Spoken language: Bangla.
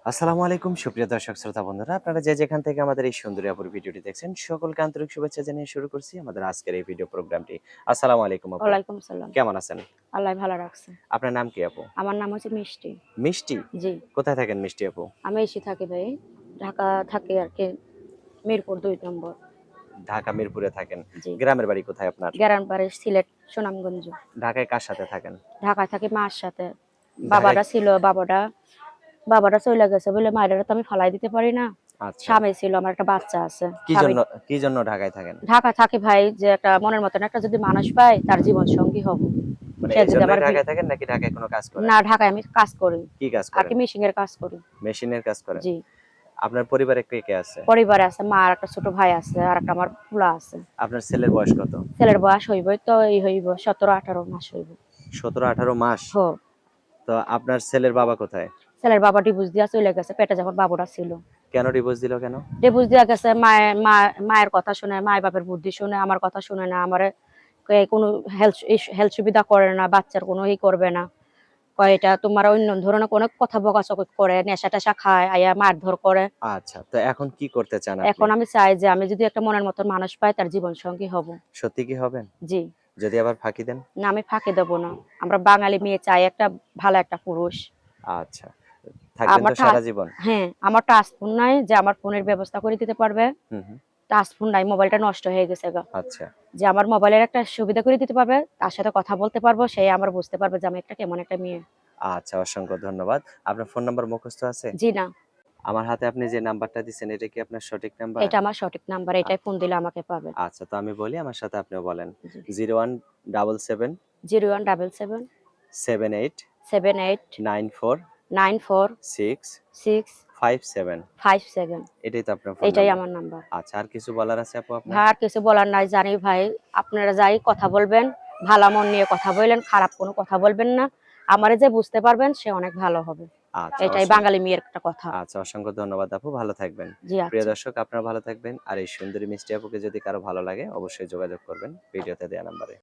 আসসালামু আলাইকুম সুপ্রিয় দর্শক শ্রোতা বন্ধুরা, আপনারা যে যেখান থেকে আমাদের এই সুন্দরী আপুর ভিডিওটি দেখছেন সকলকে আন্তরিক শুভেচ্ছা জানিয়ে শুরু করছি আমাদের আজকের এই ভিডিও প্রোগ্রামটি। আসসালামু আলাইকুম আপু, ওয়ালাইকুম সালাম। কেমন আছেন? আল্লাহ ভালো রাখছে। আপনার নাম কি আপু? আমার নাম হচ্ছে মিষ্টি। মিষ্টি? জি। কোথায় থাকেন মিষ্টি আপু? আমি এসে থাকি ভাই। ঢাকা থাকি আরকি মিরপুর ২ নম্বর। ঢাকা মিরপুরে থাকেন। জি। গ্রামের বাড়ি কোথায় আপনার? গ্রাম বাড়ি সিলেট সুনামগঞ্জ। ঢাকায় কার সাথে থাকেন? ঢাকায় থাকি মার সাথে। ঢাকায় বাবাটা ছিল, বাবাটা চইলা গেছে বলে মায়েরা তো আমি ফালাই দিতে পারি না। আচ্ছা, স্বামী ছিল, আমার একটা বাচ্চা আছে। কি স্বামী জন্য কি জন্য ঢাকায় থাকেন? ঢাকা থাকি ভাই, যে একটা মনের মতন একটা যদি মানুষ পাই তার জীবন সঙ্গী হব। মানে সে এই যদি জন্যই আমার ঢাকায় থাকেন নাকি ঢাকায় কোনো কাজ করেন? না, ঢাকায় আমি কাজ করি। কি কাজ আরকি করেন? মেশিং এর কাজ করি। মেশিনের কাজ করেন? জি। আপনার পরিবারে কে কে আছে? পরিবারে আছে মা, আর একটা ছোট ভাই আছে, আর একটা আমার পোলা আছে। আপনার ছেলের বয়স কত? ছেলের বয়স হইব তো এই হইব 17-18 মাস হইব। 17-18 মাস? হো। তো আপনার ছেলের বাবা কোথায়? ছেলের বাবা ডিভোর্স দিয়া চলে গেছে, পেটে যখন বাবুটা ছিল। কেন ডিভোর্স দিল কেন? ডিভোর্স দিয়া গেছে, মায়ের কথা শুনে, মায়ের বাপের বুদ্ধি শুনে, আমার কথা শুনে না, আমারে কয় কোনো হেলথ সুবিধা করে না, বাচ্চার কোনো করবে না। কয় এটা তোমার অন্য ধরনের কোনো কথা বকাঝকা করে, নেশা-টেশা খায়, আয়া মারধর করে। আচ্ছা, তো এখন কি করতে চান আপনি? এখন আমি চাই যে আমি যদি একটা মনের মতন মানুষ পাই তার জীবন সঙ্গী হব। সত্যি কি হবেন? জি। যদি আবার ফাঁকি দেন? না, আমি ফাঁকি দেব না। আমরা বাঙালি মেয়ে চাই একটা ভালো একটা পুরুষ। আচ্ছা। থাকবেন তো আমার সারা জীবন? হ্যাঁ, আমার টাচ ফোন নাই যে আমার ফোনের ব্যবস্থা করে দিতে পারবে। হুম, হুম। টাচ ফোন নাই, মোবাইলটা নষ্ট হয়ে গেছে গা। আচ্ছা, যে আমার মোবাইলের একটা সুবিধা করে দিতে পারবে, তার সাথে কথা বলতে পারবো, সে আমার বুঝতে পারবে যে আমি একটা কেমন একটা মেয়ে। আচ্ছা, অসংখ্য ধন্যবাদ। আপনার ফোন নাম্বার মুখস্থ আছে? জি না, আমার হাতে আপনি যে নাম্বারটা দিছেন এটা কি আপনার সঠিক নাম্বার? এটা আমার সঠিক নাম্বার। আ এটাই ফোন দিলে আমাকে পাবে। আচ্ছা, তো আমি বলি আমার সাথে আপনিও বলেন। জি। 0177 0177 78 78 94 94 6 6 57 57। এটাই তো আপনার ফোন এটাই নাম্বার? আমার নাম্বার। আচ্ছা, আর কিছু বলার আছে আপু আপনার? ভাই আর কিছু বলার নাই, জানি ভাই আপনারা যাই কথা বলবেন, ভালো মন নিয়ে কথা বললেন, খারাপ কোনো কথা বলবেন না। আমারে যে বুঝতে পারবেন সে অনেক ভালো হবে। আচ্ছা, এটাই বাঙালি মেয়ের একটা কথা। আচ্ছা, অসংখ্য ধন্যবাদ আপু। ভালো থাকবেন। জি প্রিয় আচ্ছা। দর্শক আপনারা ভালো থাকবেন। আর এই সুন্দরী মিষ্টি আপুকে যদি কারো ভালো লাগে অবশ্যই যোগাযোগ করবেন ভিডিওতে দেয়া নাম্বারে।